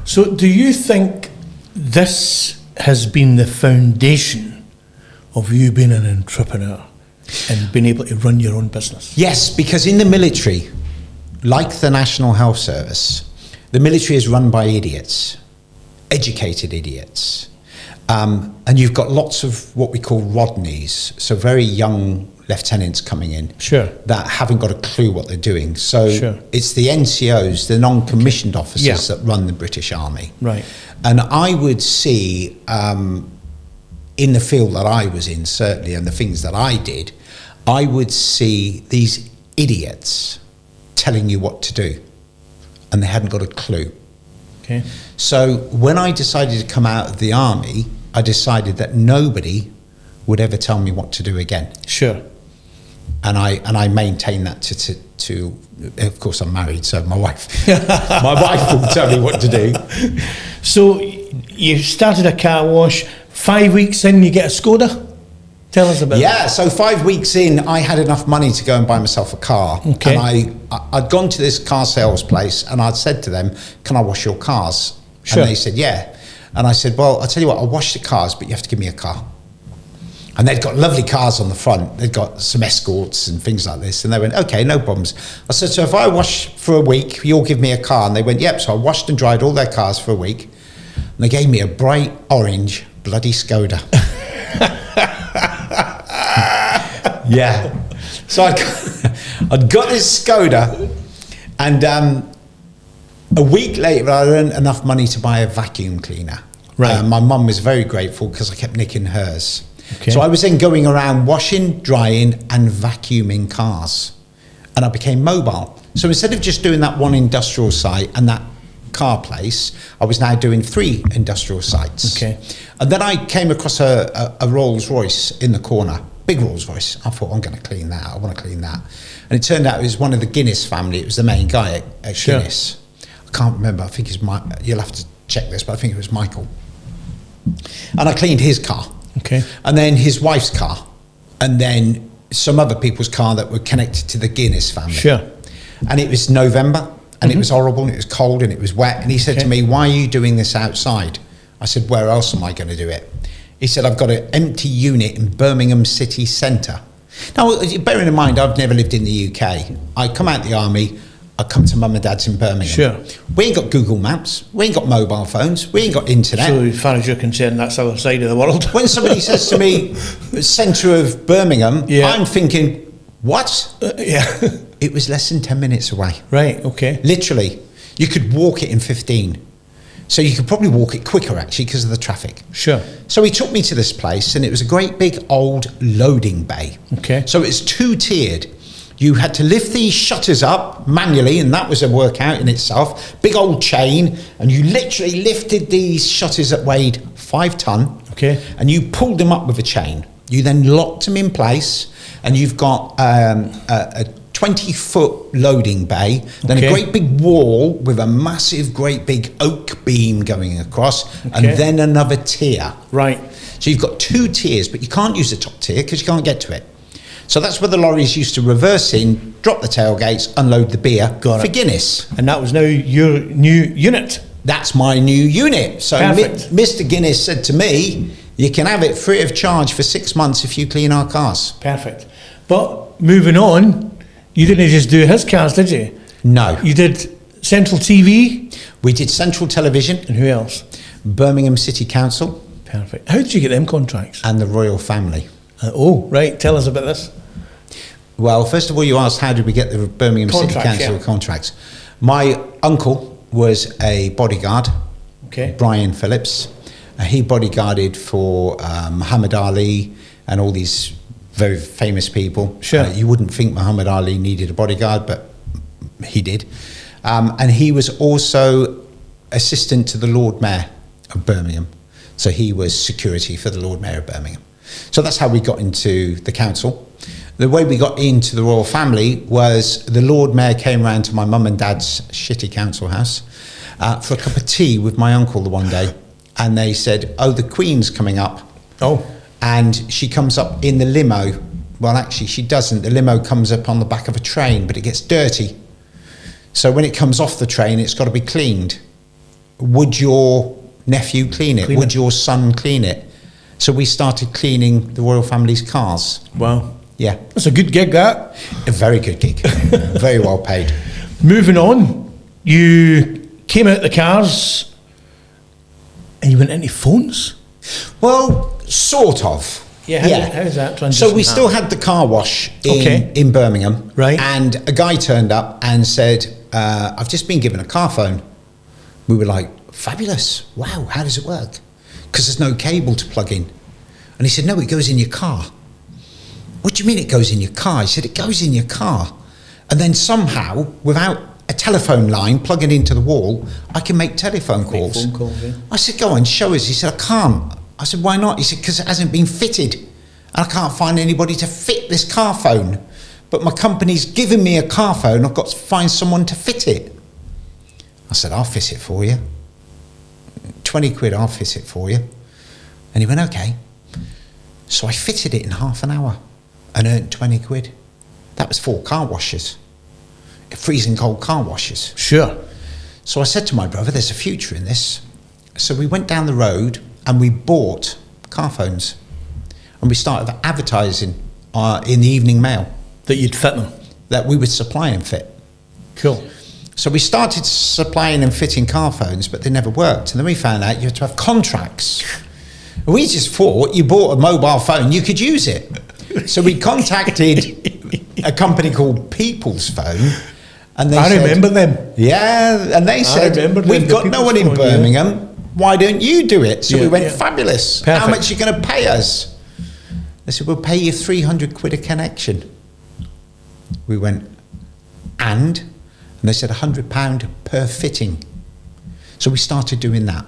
So do you think this has been the foundation of you being an entrepreneur and being able to run your own business? Yes, because in the military, like the National Health Service, the military is run by idiots, educated idiots. And you've got lots of what we call Rodneys, so very young lieutenants coming in that haven't got a clue what they're doing. So it's the NCOs, the non-commissioned officers that run the British Army. Right. And I would see in the field that I was in, certainly, and the things that I did, I would see these idiots telling you what to do, and they hadn't got a clue. Okay. So when I decided to come out of the army, I decided that nobody would ever tell me what to do again. Sure. And I maintain that to of course I'm married, so my wife will tell me what to do. So you started a car wash, 5 weeks in you get a Skoda? Tell us about that. So 5 weeks in, I had enough money to go and buy myself a car. Okay. And I'd gone to this car sales place and I'd said to them, can I wash your cars? Sure. And they said, yeah. And I said, well, I'll tell you what, I'll wash the cars, but you have to give me a car. And they'd got lovely cars on the front. They'd got some Escorts and things like this. And they went, okay, no problems. I said, so if I wash for a week, you'll give me a car? And they went, yep. So I washed and dried all their cars for a week. And they gave me a bright orange bloody Skoda. Yeah. So I'd got this Skoda, and a week later I earned enough money to buy a vacuum cleaner. Right. My mum was very grateful because I kept nicking hers. Okay. So I was then going around washing, drying and vacuuming cars, and I became mobile. So instead of just doing that one industrial site and that car place, I was now doing 3 industrial sites. Okay. And then I came across a Rolls Royce in the corner, big Rolls Royce. I thought, I'm going to clean that. I want to clean that. And it turned out it was one of the Guinness family. It was the main guy at Guinness. I can't remember. I think it's you'll have to check this, but I think it was Michael. And I cleaned his car. Okay. And then his wife's car. And then some other people's car that were connected to the Guinness family. Sure. And it was November, and it was horrible, and it was cold, and it was wet. And he said to me, why are you doing this outside? I said, where else am I going to do it? He said, I've got an empty unit in Birmingham city centre. Now, bearing in mind, I've never lived in the UK. I come out of the army, I come to mum and dad's in Birmingham. Sure. We ain't got Google Maps, we ain't got mobile phones, we ain't got internet. So as far as you're concerned, that's the other side of the world. When somebody says to me, centre of Birmingham, I'm thinking, what? It was less than 10 minutes away. Right, okay. Literally. You could walk it in 15. So you could probably walk it quicker, actually, because of the traffic. Sure. So he took me to this place, and it was a great big old loading bay. Okay. So it's 2-tiered. You had to lift these shutters up manually, and that was a workout in itself. Big old chain, and you literally lifted these shutters that weighed 5 ton. Okay. And you pulled them up with a chain. You then locked them in place, and you've got a 20-foot loading bay, then a great big wall with a massive, great big oak beam going across, and then another tier. Right. So you've got 2 tiers, but you can't use the top tier because you can't get to it. So that's where the lorries used to reverse in, drop the tailgates, unload the beer for Guinness. And that was now your new unit. That's my new unit. So Mr. Guinness said to me, you can have it free of charge for 6 months if you clean our cars. Perfect. But moving on, you didn't just do his cars, did you? No. You did Central TV? We did Central Television. And who else? Birmingham City Council. Perfect. How did you get them contracts? And the Royal Family. Right. Tell us about this. Well, first of all, you asked how did we get the Birmingham City Council contracts. My uncle was a bodyguard, Brian Phillips. He bodyguarded for Muhammad Ali and all these very famous people. Sure. You wouldn't think Muhammad Ali needed a bodyguard, but he did. And he was also assistant to the Lord Mayor of Birmingham. So he was security for the Lord Mayor of Birmingham. So that's how we got into the council. The way we got into the royal family was the Lord Mayor came round to my mum and dad's shitty council house for a cup of tea with my uncle the one day. And they said, oh, the Queen's coming up. Oh. And she comes up in the limo. Well, actually, she doesn't. The limo comes up on the back of a train, but it gets dirty. So when it comes off the train, it's got to be cleaned. would your nephew clean it? Clean Would it. your son clean it? So we started cleaning the royal family's cars. Wow. Yeah, That's a good gig, that. a very good gig, very well paid. Moving on, you came out the cars and you went into phones? Well, sort of. Yeah, how's that transition So we still happen? had the car wash Okay. in Birmingham. Right. And a guy turned up and said, I've just been given a car phone. We were like, fabulous. Wow, how does it work? Because there's no cable to plug in. And he said, no, it goes in your car. What do you mean it goes in your car? He said, it goes in your car. And then somehow, without a telephone line plugging into the wall, I can make telephone calls. phone calls, yeah. I said, go on, show us. He said, I can't. I said, why not? He said, because it hasn't been fitted. And I can't find anybody to fit this car phone. But my company's given me a car phone. I've got to find someone to fit it. I said, I'll fit it for you. 20 quid, I'll fit it for you. And he went, okay. So I fitted it in half an hour and earned 20 quid. That was 4 car washes. Freezing cold car washes. Sure. So I said to my brother, there's a future in this. So we went down the road and we bought car phones. And we started advertising in the Evening Mail That you'd fit them. that we would supply and fit. Cool. So we started supplying and fitting car phones, but they never worked. And then we found out you had to have contracts. And we just thought you bought a mobile phone, you could use it. So we contacted a company called People's Phone. And they said, remember them. yeah, and they said, remember them, we've the got no People's one in Phone, yeah. Birmingham. Why don't you do it? So Yeah, we went, yeah. fabulous. Perfect. How much are you going to pay us? They said, we'll pay you 300 quid a connection. We went, and they said £100 per fitting. So we started doing that.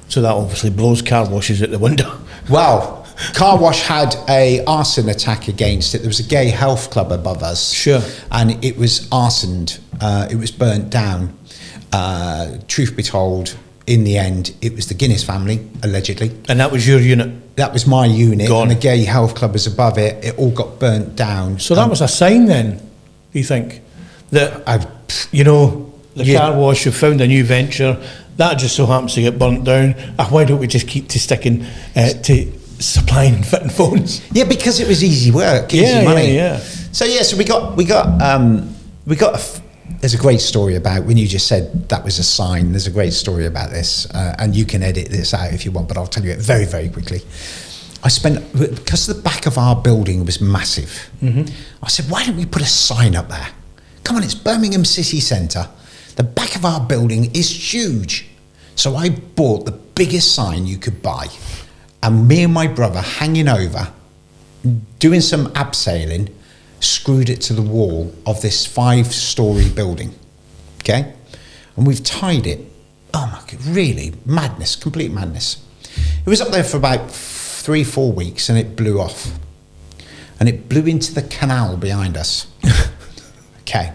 So that obviously blows car washes out the window. Well, Car Wash had a arson attack against it. There was a gay health club above us. Sure. And it was arsoned. It was burnt down. Truth be told, in the end, it was the Guinness family, allegedly. And that was your unit. That was my unit. Gone. And the gay health club was above it. It all got burnt down. So that was a sign then, do you think? That, I've, the Yeah. car wash, you've found a new venture, that just so happens to get burnt down. Why don't we just keep to sticking to supplying and fitting phones? yeah, because it was easy work, easy money. Yeah. So there's a great story about when you just said that was a sign. There's a great story about this, and you can edit this out if you want, but I'll tell you it very, very quickly. Because the back of our building was massive, I said, why don't we put a sign up there? Come on, it's Birmingham City Centre. The back of our building is huge. So I bought the biggest sign you could buy, and me and my brother hanging over, doing some abseiling, screwed it to the wall of this 5-story building, okay? And we've tied it. Oh my God, really, madness, complete madness. It was up there for about 3-4 weeks and it blew off. And it blew into the canal behind us. Okay.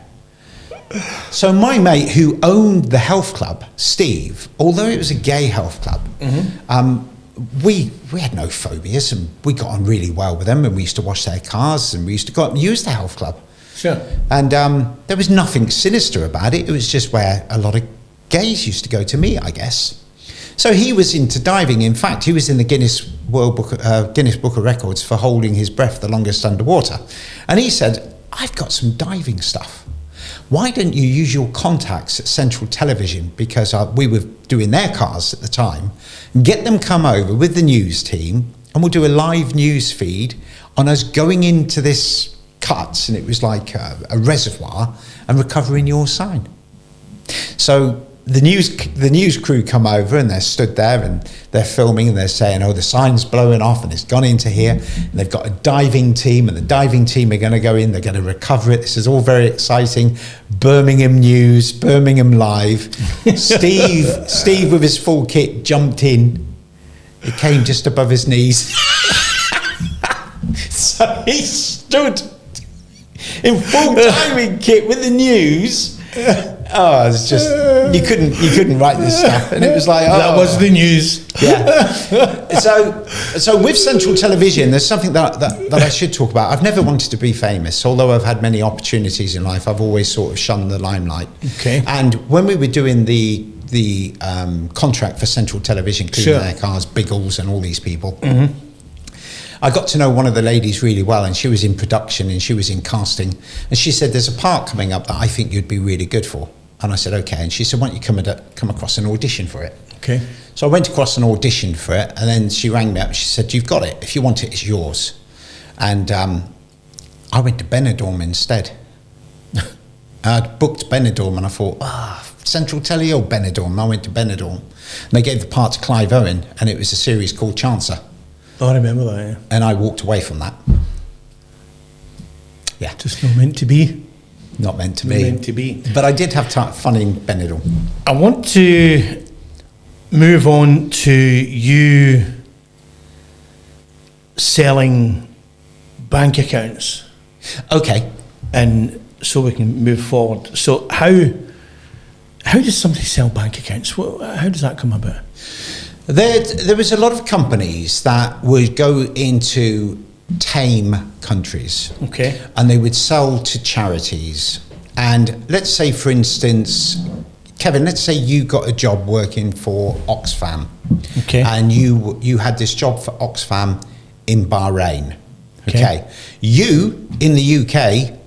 So my mate who owned the health club, Steve, although it was a gay health club, we had no phobias and we got on really well with them, and we used to wash their cars and we used to go up and use the health club. Sure. And there was nothing sinister about it. It was just where a lot of gays used to go to meet, I guess. So he was into diving. In fact, he was in the Guinness Book of Records for holding his breath the longest underwater. And he said, I've got some diving stuff. Why don't you use your contacts at Central Television, because we were doing their cars at the time, get them come over with the news team, and we'll do a live news feed on us going into this cut, and it was like a reservoir, and recovering your sign. So the news crew come over and they're stood there and they're filming and they're saying, oh, the sign's blowing off and it's gone into here, and they've got a diving team, and the diving team are going to go in, they're going to recover it. This is all very exciting. Birmingham News, Birmingham Live. Steve with his full kit jumped in. It came just above his knees. So he stood in full diving kit with the news. Oh, it's just you couldn't write this stuff, and it was like, oh, That was the news. yeah. So with Central Television, there's something that I should talk about. I've never wanted to be famous, although I've had many opportunities in life. I've always sort of shunned the limelight. Okay. And when we were doing the the contract for Central Television, cleaning their cars, Biggles and all these people. I got to know one of the ladies really well, and she was in production and she was in casting, and she said, there's a part coming up that I think you'd be really good for. And I said, okay. And she said, why don't you come across an audition for it? Okay. So I went across an audition for it, and then she rang me up and she said, you've got it. If you want it, it's yours. And I went to Benidorm instead. I'd booked Benidorm, and I thought, Central Telly or Benidorm? I went to Benidorm. And they gave the part to Clive Owen, and it was a series called Chancer. Oh, I remember that, yeah. And I walked away from that. Yeah. Just not meant to be. Not meant to be. Not meant to be. But I did have fun in Benidorm. I want to move on to you selling bank accounts. Okay. And so we can move forward. So how does somebody sell bank accounts? How does that come about? There was a lot of companies that would go into tame countries. Okay. And they would sell to charities. And let's say, for instance, Kevin, let's say you got a job working for Oxfam. Okay. And you had this job for Oxfam in Bahrain. Okay. You, in the UK,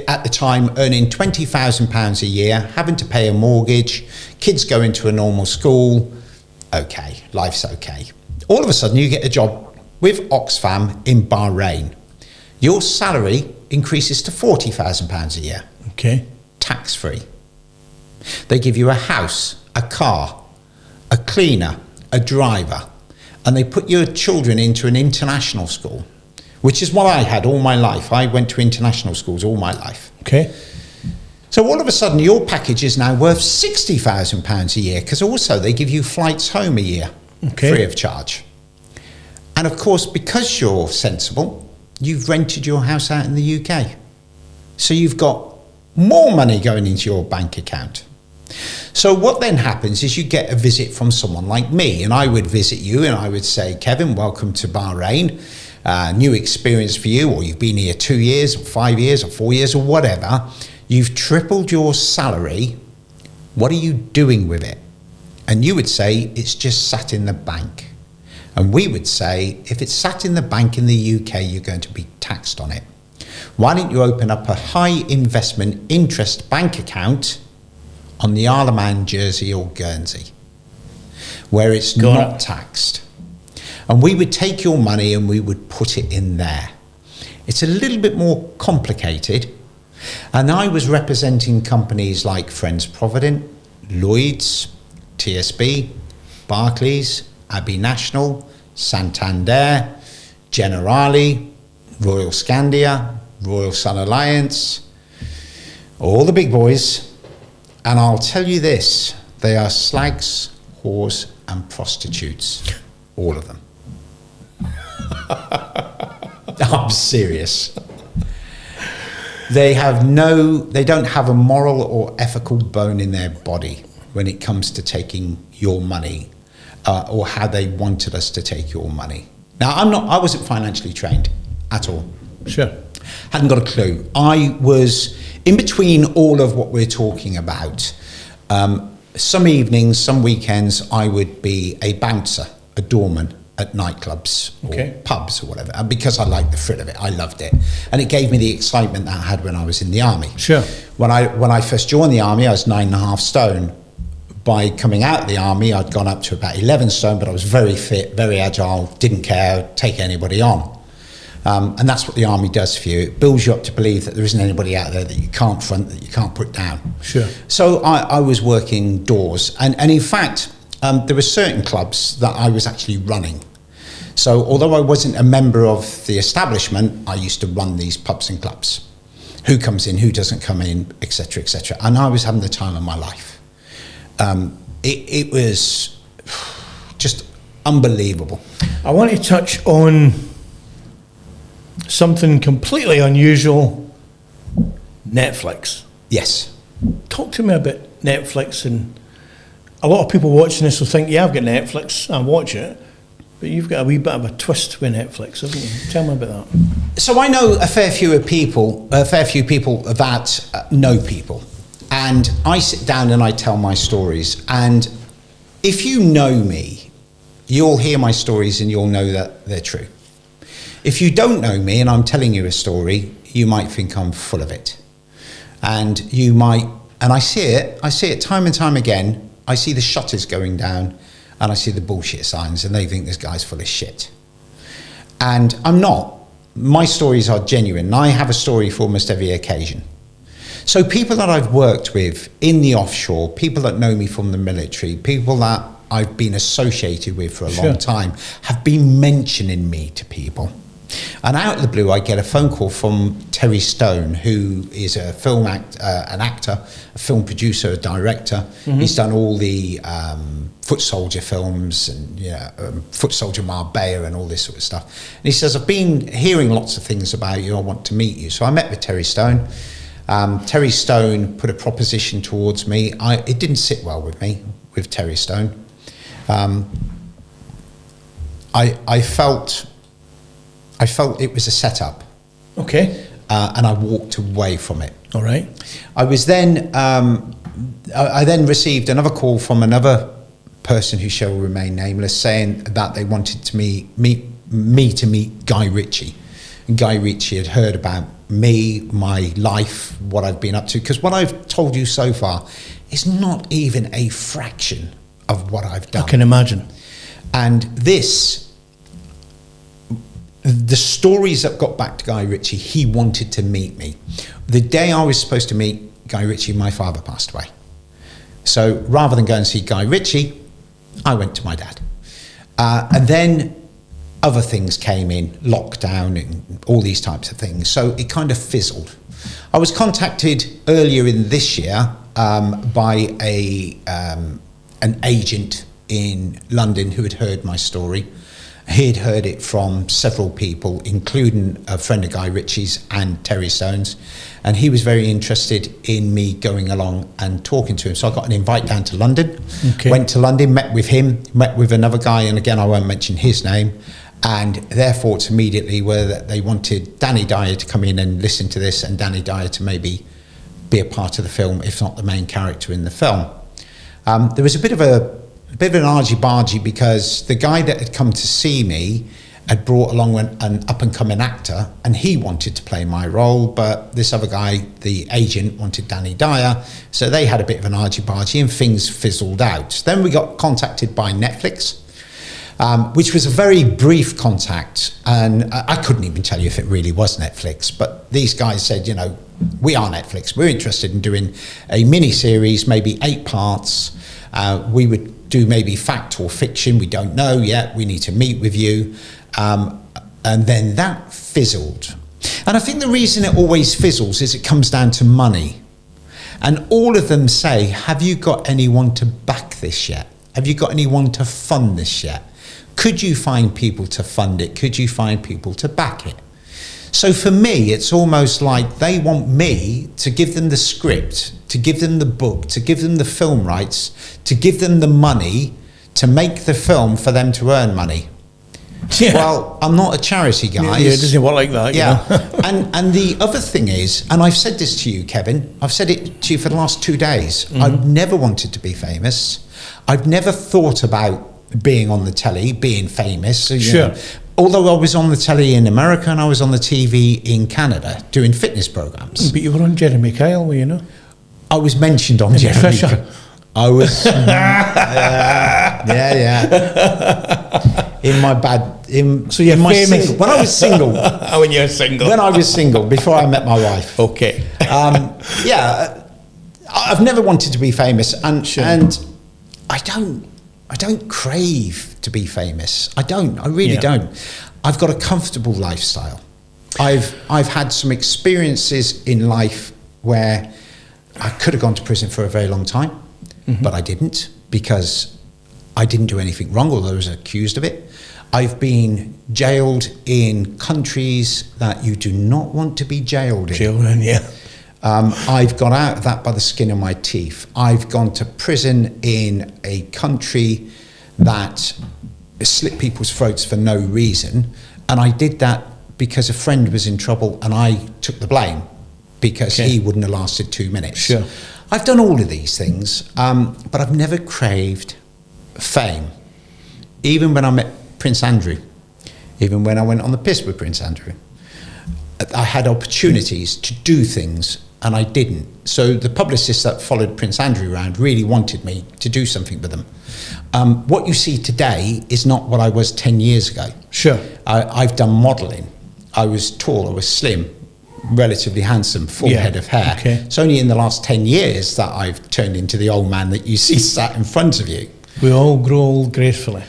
at the time, earning £20,000 a year, having to pay a mortgage, kids going to a normal school. Okay, life's okay. All of a sudden, you get a job with Oxfam in Bahrain. Your salary increases to £40,000 a year. Okay. Tax-free. They give you a house, a car, a cleaner, a driver, and they put your children into an international school, which is what I had all my life. I went to international schools all my life. Okay. So all of a sudden, your package is now worth £60,000 a year, because also they give you flights home a year, free of charge. And of course, because you're sensible, you've rented your house out in the UK. So you've got more money going into your bank account. So what then happens is you get a visit from someone like me, and I would visit you and I would say, Kevin, welcome to Bahrain. New experience for you, or you've been here 2 years, or 5 years, or 4 years, or whatever. You've tripled your salary. What are you doing with it? And you would say, it's just sat in the bank. And we would say, if it's sat in the bank in the UK, you're going to be taxed on it. Why don't you open up a high investment interest bank account on the Isle of Man, Jersey or Guernsey, where it's not taxed? And we would take your money and we would put it in there. It's a little bit more complicated. And I was representing companies like Friends Provident, Lloyds, TSB, Barclays, Abbey National, Santander, Generali, Royal Scandia, Royal Sun Alliance, all the big boys. And I'll tell you this, they are slags, whores and prostitutes, all of them. I'm serious. They don't have a moral or ethical bone in their body when it comes to taking your money, or how they wanted us to take your money. Now, I wasn't financially trained at all. Sure. Hadn't got a clue. I was in between all of what we're talking about. Some evenings, some weekends, I would be a bouncer, a doorman at nightclubs or pubs or whatever, and because I liked the thrill of it, I loved it, and it gave me the excitement that I had when I was in the army. Sure. When I first joined the army, I was 9.5 stone. By coming out of the army, I'd gone up to about 11 stone, but I was very fit, very agile, didn't care, take anybody on. And that's what the army does for you. It builds you up to believe that there isn't anybody out there that you can't front, that you can't put down. Sure. So I was working doors, and in fact, there were certain clubs that I was actually running. So although I wasn't a member of the establishment, I used to run these pubs and clubs. Who comes in, who doesn't come in, etc., etc. And I was having the time of my life. It was just unbelievable. I want to touch on something completely unusual, Netflix. Yes. Talk to me about Netflix. And a lot of people watching this will think, yeah, I've got Netflix, I watch it. But you've got a wee bit of a twist with Netflix, haven't you? Tell me about that. So I know a fair few people that know people. And I sit down and I tell my stories. And if you know me, you'll hear my stories and you'll know that they're true. If you don't know me and I'm telling you a story, you might think I'm full of it. And you might, and I see it time and time again. I see the shutters going down and I see the bullshit signs and they think this guy's full of shit. And I'm not. My stories are genuine. I have a story for almost every occasion. So people that I've worked with in the offshore, people that know me from the military, people that I've been associated with for a long time, have been mentioning me to people. And out of the blue, I get a phone call from Terry Stone, who is a an actor, a film producer, a director. He's done all the Foot Soldier films and Foot Soldier Marbella and all this sort of stuff. And he says, I've been hearing lots of things about you. I want to meet you. So I met with Terry Stone. Terry Stone put a proposition towards me. It didn't sit well with me, with Terry Stone. I felt it was a setup. Okay. And I walked away from it. All right. I was then, I then received another call from another person who shall remain nameless, saying that they wanted to meet Guy Ritchie. And Guy Ritchie had heard about me, my life, what I've been up to. Because what I've told you so far is not even a fraction of what I've done. I can imagine. And the stories that got back to Guy Ritchie, he wanted to meet me. The day I was supposed to meet Guy Ritchie, my father passed away. So rather than go and see Guy Ritchie, I went to my dad. And then other things came in, lockdown and all these types of things. So it kind of fizzled. I was contacted earlier in this year by an agent in London who had heard my story. He'd heard it from several people, including a friend of Guy Ritchie's and Terry Stone's, and he was very interested in me going along and talking to him. So I got an invite down to London, went to London, met with him, met with another guy, and again I won't mention his name, and their thoughts immediately were that they wanted Danny Dyer to come in and listen to this, and Danny Dyer to maybe be a part of the film, if not the main character in the film. There was a bit of an argy-bargy because the guy that had come to see me had brought along an up-and-coming actor, and he wanted to play my role, but this other guy, the agent, wanted Danny Dyer, so they had a bit of an argy-bargy and things fizzled out. Then we got contacted by Netflix, which was a very brief contact, and I couldn't even tell you if it really was Netflix, but these guys said, we are Netflix, we're interested in doing a mini-series, maybe 8 parts. We would do maybe fact or fiction, we don't know yet, we need to meet with you. And then that fizzled. And I think the reason it always fizzles is it comes down to money. And all of them say, have you got anyone to back this yet? Have you got anyone to fund this yet? Could you find people to fund it? Could you find people to back it? So for me, it's almost like they want me to give them the script, to give them the book, to give them the film rights, to give them the money to make the film for them to earn money. Yeah. Well, I'm not a charity guy. Yeah, it doesn't work like that. Yeah. And the other thing is, and I've said this to you, Kevin, I've said it to you for the last 2 days. Mm-hmm. I've never wanted to be famous. I've never thought about being on the telly, being famous. Sure. Although I was on the telly in America and I was on the TV in Canada doing fitness programs. But you were on Jeremy Kyle, were you not? I was mentioned on Jeremy Kyle. I was, in my bad, so you're in my famous single, when I was single. When you're single. When I was single, before I met my wife. Okay. I've never wanted to be famous, and sure. and I don't crave to be famous. I really don't. I've got a comfortable lifestyle. I've had some experiences in life where I could have gone to prison for a very long time, mm-hmm. but I didn't, because I didn't do anything wrong, although I was accused of it. I've been jailed in countries that you do not want to be jailed in. Children, yeah. I've got out of that by the skin of my teeth. I've gone to prison in a country that slit people's throats for no reason, and I did that because a friend was in trouble and I took the blame because he wouldn't have lasted 2 minutes. Sure. I've done all of these things, but I've never craved fame, even when I met Prince Andrew, even when I went on the piss with Prince Andrew, I had opportunities to do things and I didn't. So the publicists that followed Prince Andrew around really wanted me to do something with them. What you see today is not what I was 10 years ago. Sure. I've done modelling. I was tall, I was slim, relatively handsome, full head of hair. Okay. It's only in the last 10 years that I've turned into the old man that you see sat in front of you. We all grow old gracefully.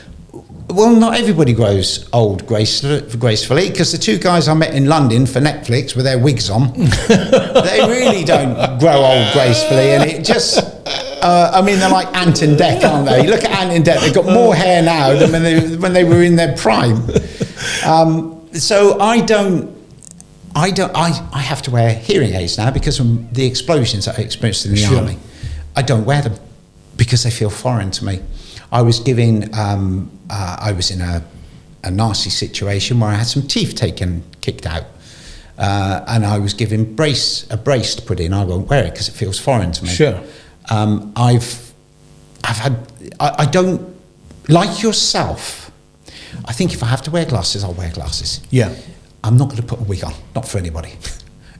Well, not everybody grows old gracefully, because the two guys I met in London for Netflix with their wigs on, they really don't grow old gracefully, and it just, I mean, they're like Ant and Dec, aren't they? You look at Ant and Dec, they've got more hair now than when they were in their prime. So I have to wear hearing aids now because of the explosions that I experienced in the army. I don't wear them because they feel foreign to me. I was in a nasty situation where I had some teeth kicked out, and I was given a brace to put in. I won't wear it because it feels foreign to me. Sure. I don't, like yourself, I think if I have to wear glasses, I'll wear glasses. Yeah. I'm not going to put a wig on, not for anybody.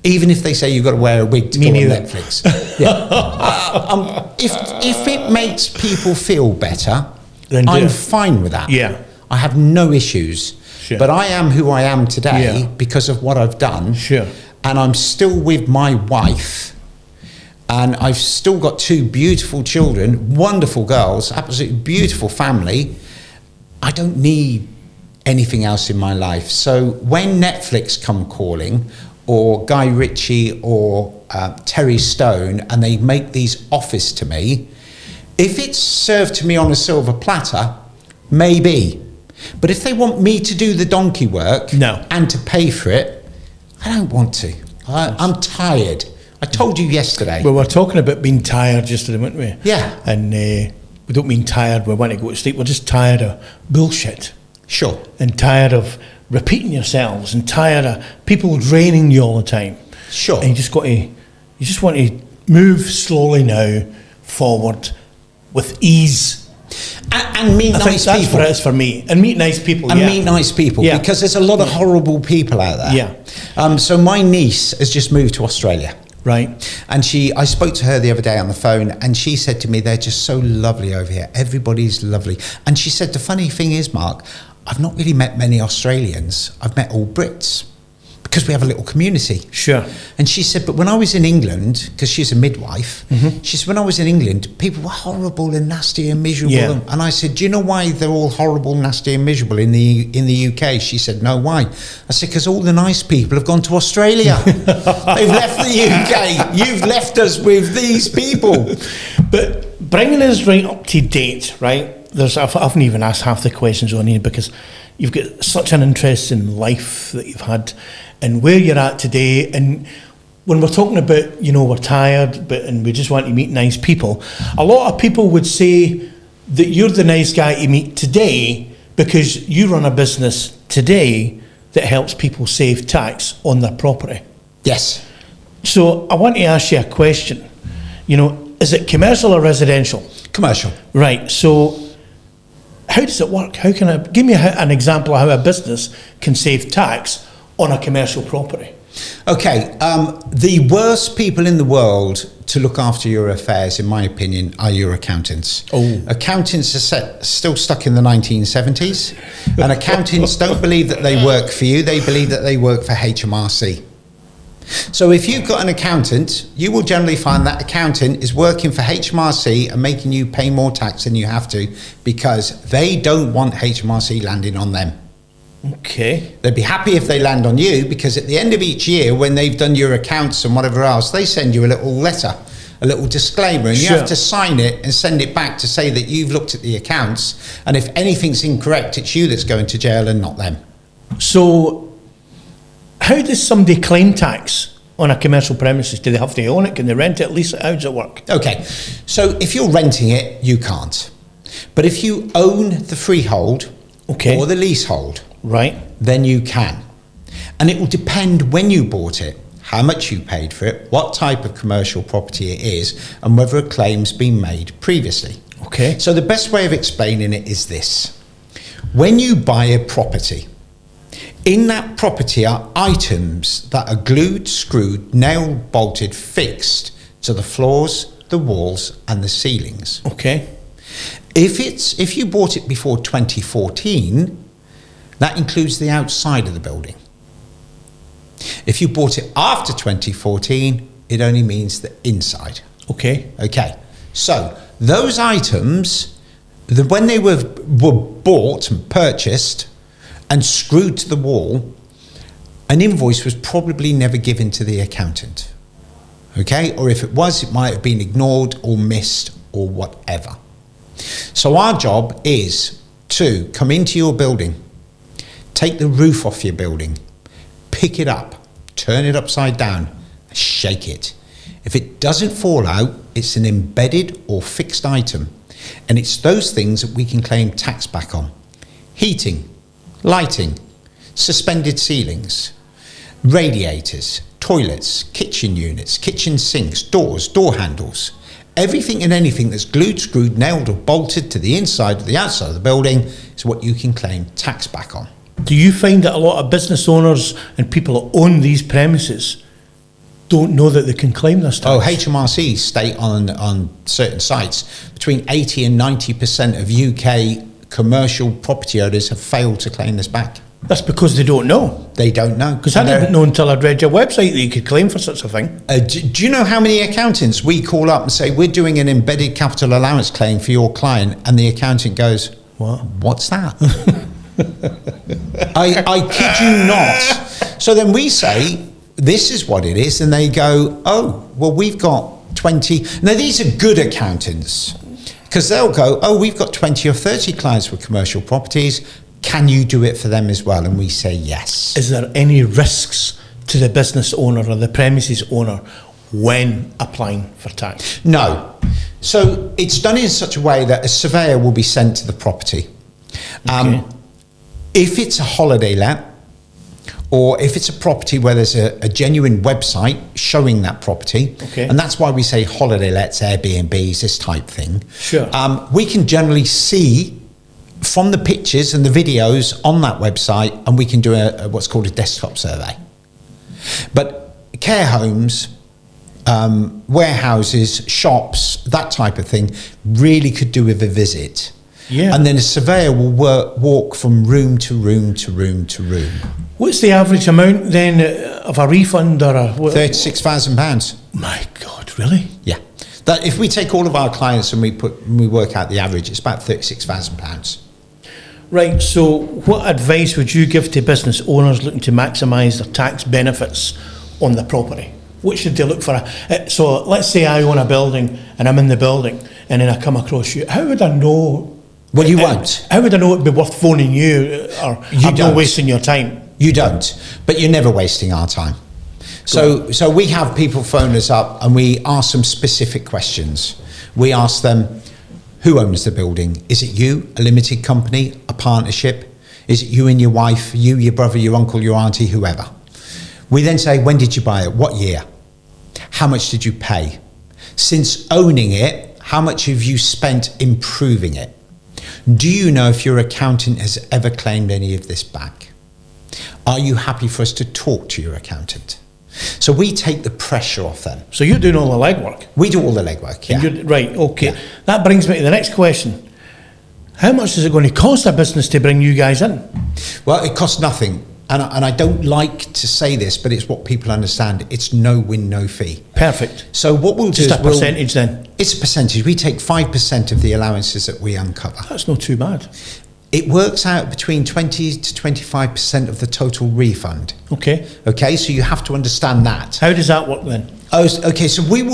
Even if they say you've got to wear a wig to go on Netflix. Yeah. If it makes people feel better, then I'm fine with that. Yeah. I have no issues. Sure. But I am who I am today because of what I've done. Sure. And I'm still with my wife. And I've still got two beautiful children, wonderful girls, absolutely beautiful family. I don't need anything else in my life. So when Netflix come calling, or Guy Ritchie or Terry Stone, and they make these offers to me, if it's served to me on a silver platter, maybe. But if they want me to do the donkey work and to pay for it, I don't want to. I'm tired. I told you yesterday. Well, we're talking about being tired yesterday, weren't we? Yeah. And we don't mean tired, we want to go to sleep. We're just tired of bullshit. Sure. And tired of repeating yourselves, and tired of people draining you all the time. Sure. And you just want to move slowly now forward with ease. And meet nice people. I think that's what it is for me. And meet nice people. And meet nice people, because there's a lot of horrible people out there. Yeah. So my niece has just moved to Australia. Right. And I spoke to her the other day on the phone, and she said to me, they're just so lovely over here. Everybody's lovely. And she said, the funny thing is, Mark, I've not really met many Australians. I've met all Brits because we have a little community. Sure. And she said, but when I was in England, because she's a midwife, she said, when I was in England, people were horrible and nasty and miserable. Yeah. And I said, do you know why they're all horrible, nasty and miserable in the UK? She said, no, why? I said, because all the nice people have gone to Australia. They've left the UK. You've left us with these people. But bringing us right up to date, right? I haven't even asked half the questions on here because you've got such an interesting life that you've had and where you're at today. And when we're talking about, we're tired and we just want to meet nice people, a lot of people would say that you're the nice guy to meet today because you run a business today that helps people save tax on their property. Yes. So I want to ask you a question. Is it commercial or residential? Commercial. Right. So how does it work? Give me an example of how a business can save tax on a commercial property? Okay, the worst people in the world to look after your affairs, in my opinion, are your accountants. Oh. Accountants are still stuck in the 1970s, and accountants don't believe that they work for you, they believe that they work for HMRC. So if you've got an accountant, you will generally find that accountant is working for HMRC and making you pay more tax than you have to because they don't want HMRC landing on them. Okay. They'd be happy if they land on you because at the end of each year, when they've done your accounts and whatever else, they send you a little letter, a little disclaimer, and you have to sign it and send it back to say that you've looked at the accounts, and if anything's incorrect, it's you that's going to jail and not them. So how does somebody claim tax on a commercial premises? Do they have to own it? Can they rent it, lease it? How does it work? Okay, so if you're renting it, you can't. But if you own the freehold or the leasehold, then you can. And it will depend when you bought it, how much you paid for it, what type of commercial property it is, and whether a claim's been made previously. Okay. So the best way of explaining it is this. When you buy a property, in that property are items that are glued, screwed, nailed, bolted, fixed to the floors, the walls and the ceilings. Okay. If you bought it before 2014, that includes the outside of the building. If you bought it after 2014, it only means the inside. Okay. Okay. So those items, when they were bought and purchased and screwed to the wall, an invoice was probably never given to the accountant. Okay? Or if it was, it might have been ignored or missed or whatever. So our job is to come into your building, take the roof off your building, pick it up, turn it upside down, shake it. If it doesn't fall out, it's an embedded or fixed item. And it's those things that we can claim tax back on. Heating, lighting, suspended ceilings, radiators, toilets, kitchen units, kitchen sinks, doors, door handles. Everything and anything that's glued, screwed, nailed or bolted to the inside or the outside of the building is what you can claim tax back on. Do you find that a lot of business owners and people that own these premises don't know that they can claim this tax? Oh, HMRC state on certain sites between 80 and 90% of UK commercial property owners have failed to claim this back. That's because they don't know. They don't know. Because I didn't know until I'd read your website that you could claim for such a thing. Do you know how many accountants we call up and say, we're doing an embedded capital allowance claim for your client, and the accountant goes, What? What's that? I kid you not. So then we say, this is what it is, and they go, oh, well, we've got 20. Now, these are good accountants, because they'll go, oh, we've got 20 or 30 clients with commercial properties. Can you do it for them as well? And we say yes. Is there any risks to the business owner or the premises owner when applying for tax? No. So it's done in such a way that a surveyor will be sent to the property. Okay. If it's a holiday let, or if it's a property where there's a genuine website showing that property, okay, and that's why we say holiday lets, Airbnbs, this type thing. Sure. We can generally see from the pictures and the videos on that website, and we can do what's called a desktop survey. But care homes, warehouses, shops, that type of thing, really could do with a visit. Yeah. And then a surveyor will walk from room to room to room to room. What's the average amount then of a refund or a... £36,000. My God, really? Yeah. That if we take all of our clients and we work out the average, it's about £36,000. Right, so what advice would you give to business owners looking to maximise their tax benefits on the property? What should they look for? So let's say I own a building and I'm in the building and then I come across you. How would I know? Well, you won't. How would I know it'd be worth phoning you or I'm not wasting your time? You don't, but you're never wasting our time. So we have people phone us up and we ask them specific questions. We ask them, who owns the building? Is it you, a limited company, a partnership? Is it you and your wife, you, your brother, your uncle, your auntie, whoever? We then say, when did you buy it? What year? How much did you pay? Since owning it, how much have you spent improving it? Do you know if your accountant has ever claimed any of this back? Are you happy for us to talk to your accountant? So we take the pressure off them. So you're doing all the legwork? We do all the legwork, yeah. Right, okay. Yeah. That brings me to the next question. How much is it going to cost a business to bring you guys in? Well, it costs nothing. And I don't like to say this, but it's what people understand. It's no win, no fee. Perfect. So what we'll do is... Just a percentage then? It's a percentage. We take 5% of the allowances that we uncover. That's not too bad. It works out between 20 to 25% of the total refund. Okay. Okay, so you have to understand that. How does that work then? Oh, okay, so we're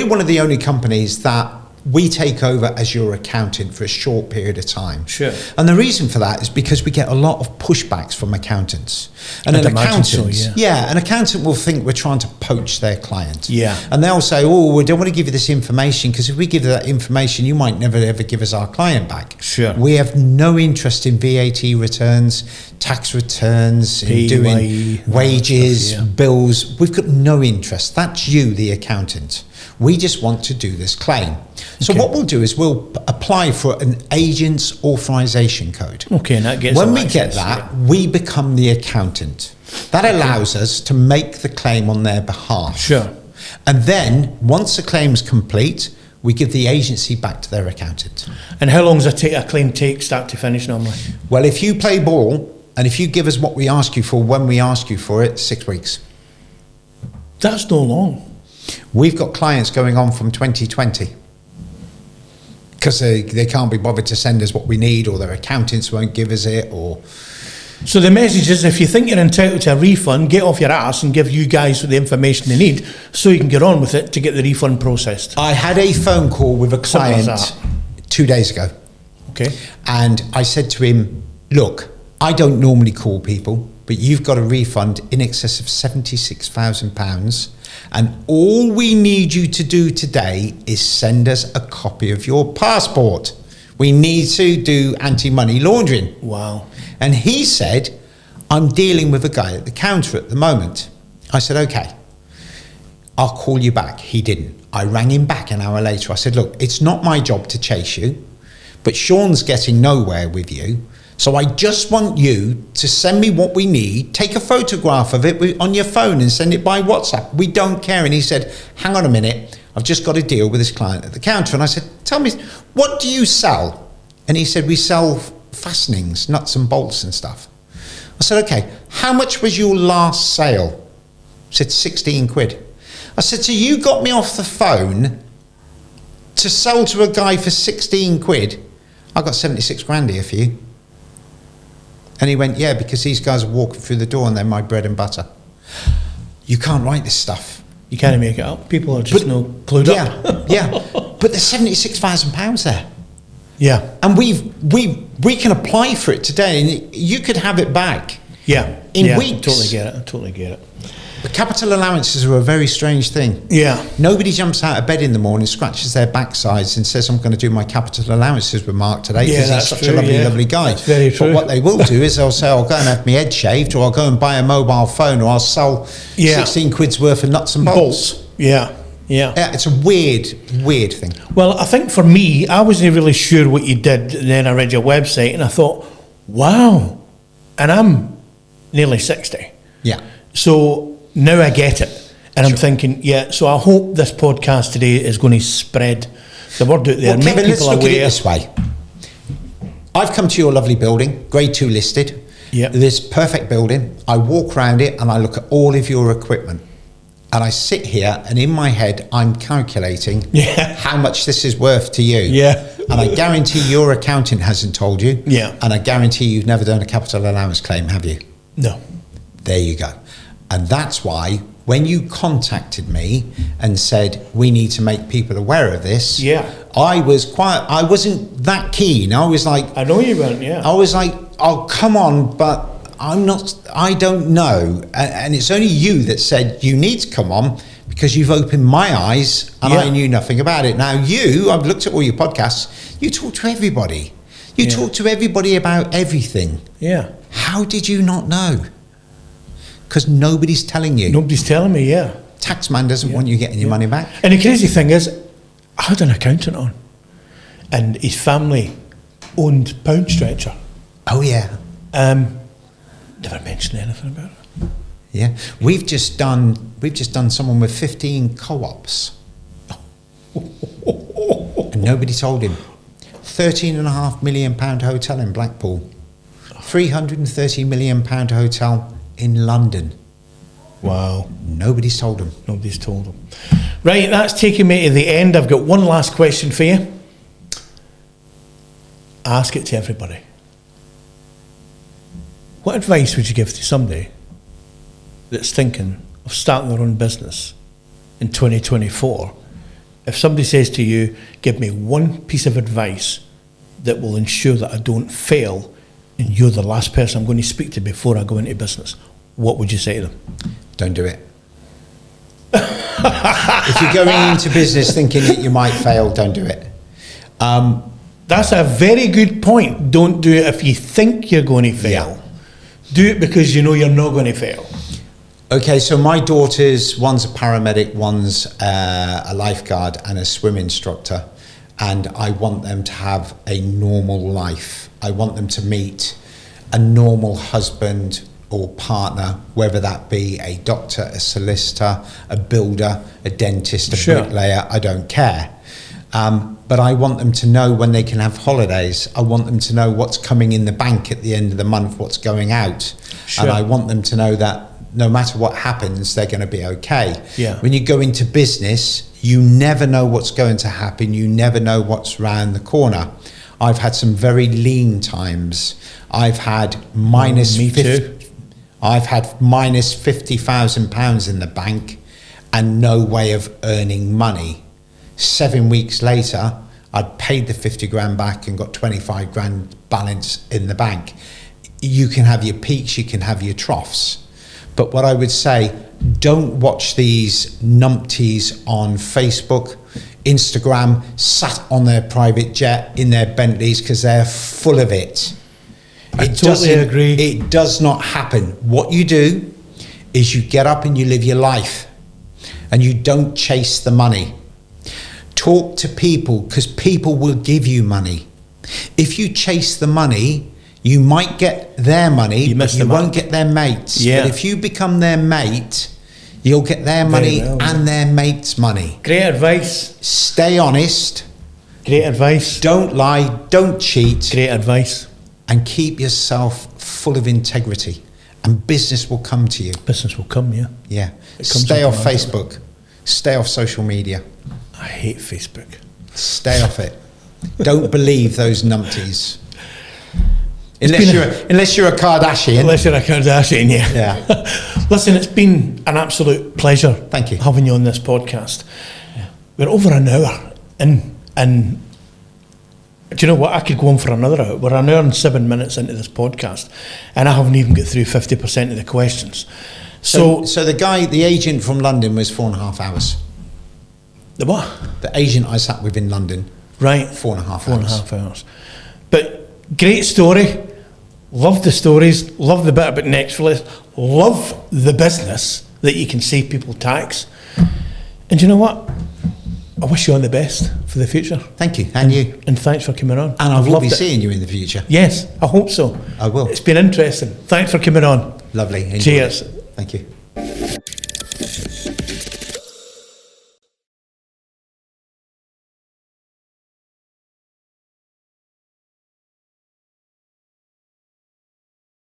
one of the only companies that we take over as your accountant for a short period of time. Sure. And the reason for that is because we get a lot of pushbacks from accountants. And an accountant, an accountant will think we're trying to poach their client. Yeah. And they'll say, oh, we don't want to give you this information because if we give you that information, you might never ever give us our client back. Sure. We have no interest in VAT returns, tax returns, in doing wages, bills. We've got no interest. That's you, the accountant. We just want to do this claim. So what we'll do is we'll apply for an agent's authorization code. Okay, and that gets when them we get access, that, we become the accountant. That allows us to make the claim on their behalf. Sure. And then once the claim's complete, we give the agency back to their accountant. And how long does a claim take, start to finish, normally? Well, if you play ball and if you give us what we ask you for when we ask you for it, 6 weeks. That's no long. We've got clients going on from 2020 because they can't be bothered to send us what we need, or their accountants won't give us it, or... So the message is, if you think you're entitled to a refund, get off your ass and give you guys the information they need so you can get on with it to get the refund processed. I had a phone call with a client 2 days ago. Okay. And I said to him, look, I don't normally call people, but you've got a refund in excess of £76,000, and all we need you to do today is send us a copy of your passport. We need to do anti-money laundering. Wow. And he said, I'm dealing with a guy at the counter at the moment. I said, okay, I'll call you back. He didn't. I rang him back an hour later. I said, look, it's not my job to chase you, but Sean's getting nowhere with you. So I just want you to send me what we need, take a photograph of it on your phone and send it by WhatsApp. We don't care. And he said, hang on a minute, I've just got to deal with this client at the counter. And I said, tell me, what do you sell? And he said, we sell fastenings, nuts and bolts and stuff. I said, okay, how much was your last sale? He said, 16 quid. I said, so you got me off the phone to sell to a guy for 16 quid? I got 76 grand here for you. And he went, yeah, because these guys are walking through the door and they're my bread and butter. You can't write this stuff. You can't make it up. People are just no clued up. Yeah. But there's £76,000 there. Yeah. And we can apply for it today, and you could have it back. Yeah. In weeks. Totally get it. But capital allowances are a very strange thing. Yeah. Nobody jumps out of bed in the morning, scratches their backsides and says, I'm going to do my capital allowances with Mark today because he's such a lovely guy. That's very true. But what they will do is they'll say, I'll go and have my head shaved, or I'll go and buy a mobile phone, or I'll sell 16 quid's worth of nuts and bolts. Yeah. It's a weird thing. Well, I think for me, I wasn't really sure what you did, and then I read your website and I thought, wow. And I'm nearly 60. Yeah. So now I get it. And I'm thinking, so I hope this podcast today is going to spread the word out there, well, make Kevin, people let's look aware. at it this way. I've come to your lovely building, grade 2 listed. Yep. This perfect building. I walk around it and I look at all of your equipment. And I sit here and in my head, I'm calculating how much this is worth to you. Yeah. And I guarantee your accountant hasn't told you. Yeah. And I guarantee you've never done a capital allowance claim, have you? No. There you go. And that's why when you contacted me and said, we need to make people aware of this, I wasn't that keen. I was like... I know you weren't, I was like, oh, come on, but I don't know. And it's only you that said you need to come on because you've opened my eyes and I knew nothing about it. Now I've looked at all your podcasts, you talk to everybody. You talk to everybody about everything. Yeah. How did you not know? Because nobody's telling you. Nobody's telling me, Taxman doesn't want you getting your money back. And the crazy thing is, I had an accountant on and his family owned Pound Stretcher. Oh, yeah. Never mentioned anything about it. Yeah. We've just done someone with 15 co-ops. And nobody told him. £13.5 million hotel in Blackpool. £330 million hotel in London. Wow. Nobody's told them. Nobody's told them. Right, that's taking me to the end. I've got one last question for you. Ask it to everybody. What advice would you give to somebody that's thinking of starting their own business in 2024? If somebody says to you, give me one piece of advice that will ensure that I don't fail and you're the last person I'm going to speak to before I go into business, what would you say to them? Don't do it. If you're going into business thinking that you might fail, don't do it. That's a very good point. Don't do it if you think you're going to fail. Yeah. Do it because you know you're not going to fail. Okay, so my daughters, one's a paramedic, one's a lifeguard and a swim instructor. and I want them to have a normal life. I want them to meet a normal husband or partner, whether that be a doctor, a solicitor, a builder, a dentist, a bricklayer, I don't care. But I want them to know when they can have holidays. I want them to know what's coming in the bank at the end of the month, what's going out. And I want them to know that no matter what happens, they're going to be okay. Yeah. When you go into business, you never know what's going to happen. You never know what's round the corner. I've had some very lean times. I've had minus I've had minus £50,000 in the bank and no way of earning money. 7 weeks later, I'd paid the 50 grand back and got 25 grand balance in the bank. You can have your peaks, you can have your troughs. But what I would say, don't watch these numpties on Facebook, Instagram, sat on their private jet in their Bentleys, because they're full of it. I totally agree. It does not happen. What you do is you get up and you live your life, and you don't chase the money. Talk to people, because people will give you money. If you chase the money, you might get their money, but you won't get their mates. Yeah. But if you become their mate, you'll get their money and their mate's money. Great advice. Stay honest. Great advice. Don't lie. Don't cheat. Great advice. And keep yourself full of integrity, and business will come to you. Business will come, yeah. Yeah. Stay off Facebook. Stay off social media. I hate Facebook. Stay off it. Don't believe those numpties. Unless you're a Kardashian. Unless you're a Kardashian, yeah. Yeah. Listen, it's been an absolute pleasure. Thank you. Having you on this podcast. Yeah. We're over an hour, and do you know what? I could go on for another hour. We're an hour and 7 minutes into this podcast, and I haven't even got through 50% of the questions. So the agent from London was 4.5 hours. The what? The agent I sat with in London. Right. 4.5 hours. 4.5 hours. But great story. Love the stories. Love the bit about Netflix. Love the business that you can save people tax. And you know what? I wish you all the best for the future. Thank you. And you. And thanks for coming on. And I will be seeing you in the future. Yes, I hope so. I will. It's been interesting. Thanks for coming on. Lovely. Enjoy. Cheers. Thank you.